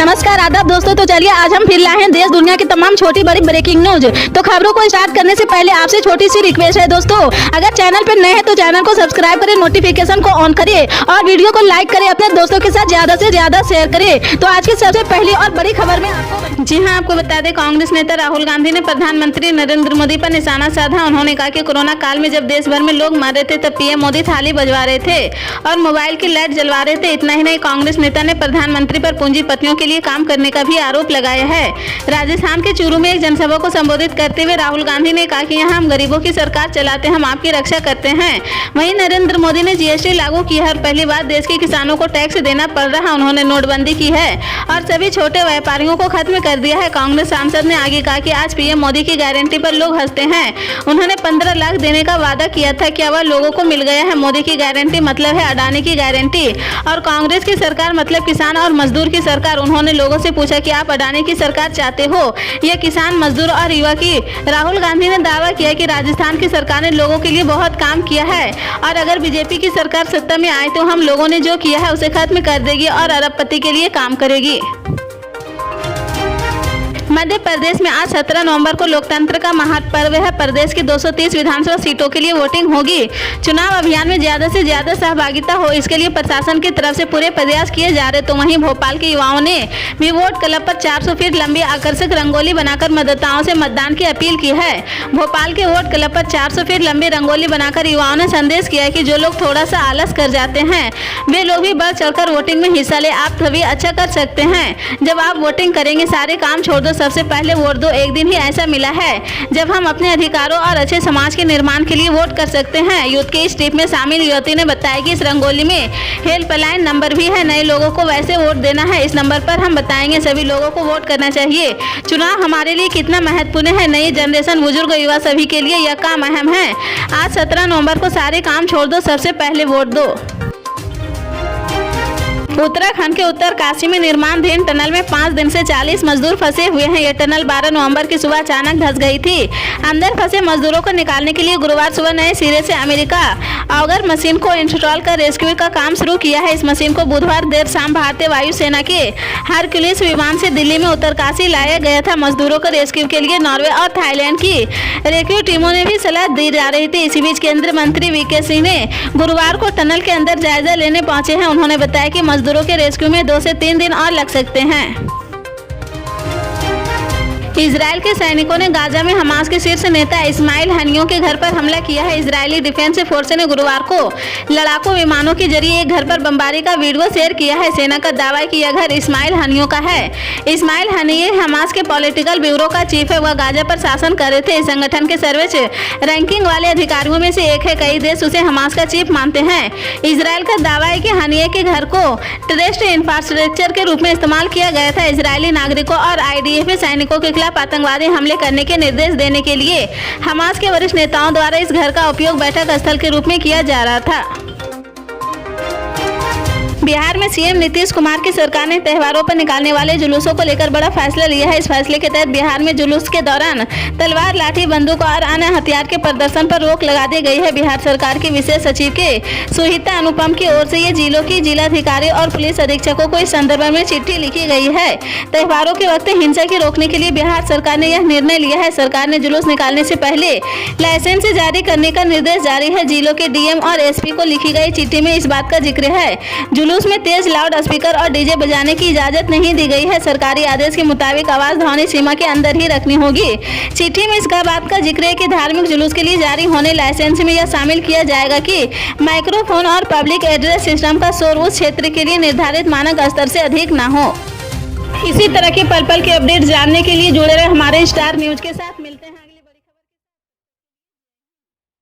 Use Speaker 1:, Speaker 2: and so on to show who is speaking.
Speaker 1: नमस्कार आदाब दोस्तों। तो चलिए आज हम फिर लाए हैं देश दुनिया की तमाम छोटी बड़ी ब्रेकिंग न्यूज। तो खबरों को स्टार्ट करने से पहले आपसे छोटी सी रिक्वेस्ट है दोस्तों, अगर चैनल पर नए हैं तो चैनल को सब्सक्राइब करें, नोटिफिकेशन को ऑन करिए और वीडियो को लाइक करें, अपने दोस्तों के साथ ज्यादा से ज्यादा शेयर करें। तो आज की सबसे पहली और बड़ी खबर में आपको बता दें, कांग्रेस नेता राहुल गांधी ने प्रधानमंत्री नरेंद्र मोदी पर निशाना साधा। उन्होंने कहा कि कोरोना काल में जब देश भर में लोग मर रहे थे तब पीएम मोदी थाली बजवा रहे थे और मोबाइल की लाइट जलवा रहे थे। इतना ही नहीं, कांग्रेस नेता ने प्रधानमंत्री पर पूंजीपतियों के लिए काम करने का भी आरोप लगाया है। राजस्थान के चूरू में एक जनसभा को संबोधित करते हुए राहुल गांधी ने कहा कि यहाँ हम गरीबों की सरकार चलाते हैं, हम आपकी रक्षा करते हैं। वहीं नरेंद्र मोदी ने जीएसटी लागू की है और पहली बार देश के किसानों को टैक्स देना पड़ रहा। उन्होंने नोटबंदी की है और सभी छोटे व्यापारियों को खत्म कर दिया है। कांग्रेस सांसद ने आगे कहा कि आज पीएम मोदी की गारंटी पर लोग हंसते हैं। उन्होंने 15 लाख देने का वादा किया था, क्या वह लोगों को मिल गया है? मोदी की गारंटी मतलब है अडानी की गारंटी और कांग्रेस की सरकार मतलब किसान और मजदूर की सरकार। उन्होंने लोगों से पूछा कि आप अडानी की सरकार चाहते हो या किसान, मजदूर और युवा की? राहुल गांधी ने दावा किया कि राजस्थान की सरकार ने लोगों के लिए बहुत काम किया है और अगर बीजेपी की सरकार सत्ता में आए तो हम लोगों ने जो किया है उसे खत्म कर देगी और अरबपति के लिए काम करेगी। मध्य प्रदेश में आज 17 नवंबर को लोकतंत्र का महापर्व है। प्रदेश की 230 विधानसभा सीटों के लिए वोटिंग होगी। चुनाव अभियान में ज्यादा से ज्यादा सहभागिता हो, इसके लिए प्रशासन की तरफ से पूरे प्रयास किए जा रहे। तो वहीं भोपाल के युवाओं ने भी वोट क्लब पर 400 फीट लंबी आकर्षक रंगोली बनाकर मतदाताओं से मतदान की अपील की है। भोपाल के वोट क्लब पर 400 फीट लंबी रंगोली बनाकर युवाओं ने संदेश किया कि जो लोग थोड़ा सा आलस कर जाते हैं वे लोग भी बढ़ चढ़कर वोटिंग में हिस्सा ले। आप सभी अच्छा कर सकते हैं। जब आप वोटिंग करेंगे सारे काम छोड़ दो, सबसे पहले वोट दो। एक दिन ही ऐसा मिला है जब हम अपने अधिकारों और अच्छे समाज के निर्माण के लिए वोट कर सकते हैं। यूथ के इस ट्रिप में शामिल युवती ने बताया कि इस रंगोली में हेल्पलाइन नंबर भी है, नए लोगों को वैसे वोट देना है। इस नंबर पर हम बताएंगे सभी लोगों को वोट करना चाहिए। चुनाव हमारे लिए कितना महत्वपूर्ण है, नई जनरेशन, बुजुर्ग, युवा सभी के लिए यह काम अहम है। आज 17 नवंबर को सारे काम छोड़ दो, सबसे पहले वोट दो। उत्तराखंड के उत्तरकाशी में निर्माणाधीन टनल में 5 दिन से 40 मजदूर फंसे हुए हैं। यह टनल 12 नवंबर की सुबह अचानक धंस गई थी। अंदर फंसे मजदूरों को निकालने के लिए गुरुवार सुबह नए सिरे से अमेरिका ऑगर मशीन को इंस्टॉल कर रेस्क्यू का काम शुरू किया है। इस मशीन को बुधवार देर शाम भारतीय वायुसेना के हरक्यूलिस विमान से दिल्ली में उत्तरकाशी लाया गया था। मजदूरों को रेस्क्यू के लिए नॉर्वे और थाईलैंड की रेस्क्यू टीमों ने भी सलाह दी जा रही थी। इसी बीच केंद्रीय मंत्री वीके सिंह ने गुरुवार को टनल के अंदर जायजा लेने पहुंचे हैं। उन्होंने बताया कि मजदूरों के रेस्क्यू में 2 से 3 दिन और लग सकते हैं। इजराइल के सैनिकों ने गाजा में हमास के शीर्ष नेता इस्माइल हनियों के घर पर हमला किया है। इजरायली डिफेंस फोर्स ने गुरुवार को लड़ाकू विमानों के जरिए एक घर पर बमबारी का वीडियो शेयर किया है। सेना का दावा है कि यह घर इस्माइल हनियों का है। इस्माइल हनिये हमास के पॉलिटिकल ब्यूरो का चीफ है। वह गाजा पर शासन कर रहे थे। इस संगठन के सर्वोच्च रैंकिंग वाले अधिकारियों में से एक है। कई देश उसे हमास का चीफ मानते हैं। इजराइल का दावा है कि हनिये के घर को टेररिस्ट इंफ्रास्ट्रक्चर के रूप में इस्तेमाल किया गया था। इजरायली नागरिकों और आईडीएफ आतंकियों के खिलाफ आतंकवादी हमले करने के निर्देश देने के लिए हमास के वरिष्ठ नेताओं द्वारा इस घर का उपयोग बैठक स्थल के रूप में किया जा रहा था। बिहार में सीएम नीतीश कुमार की सरकार ने त्योहारों पर निकालने वाले जुलूसों को लेकर बड़ा फैसला लिया है। इस फैसले के तहत बिहार में जुलूस के दौरान तलवार, लाठी, बंदूक और अन्य हथियार के प्रदर्शन पर रोक लगा दी गई है। बिहार सरकार के विशेष सचिव के सुहिता अनुपम की ओर से ये जिलों की जिलाधिकारी और पुलिस अधीक्षकों को इस संदर्भ में चिट्ठी लिखी गई है। त्योहारों के वक्त हिंसा की रोकने के लिए बिहार सरकार ने यह निर्णय लिया है। सरकार ने जुलूस निकालने से पहले लाइसेंस जारी करने का निर्देश जारी है। जिलों के डीएम और एसपी को लिखी गई चिट्ठी में इस बात का जिक्र है जुलूस में तेज लाउड स्पीकर और डीजे बजाने की इजाजत नहीं दी गई है। सरकारी आदेश के मुताबिक आवाज ध्वनि सीमा के अंदर ही रखनी होगी। चिट्ठी में इसका बात का जिक्र है कि धार्मिक जुलूस के लिए जारी होने लाइसेंस में यह शामिल किया जाएगा कि माइक्रोफोन और पब्लिक एड्रेस सिस्टम का शोर उस क्षेत्र के लिए निर्धारित मानक स्तर से अधिक न हो। इसी तरह के पल पल के अपडेट जानने के लिए जुड़े रहे हमारे स्टार न्यूज के साथ।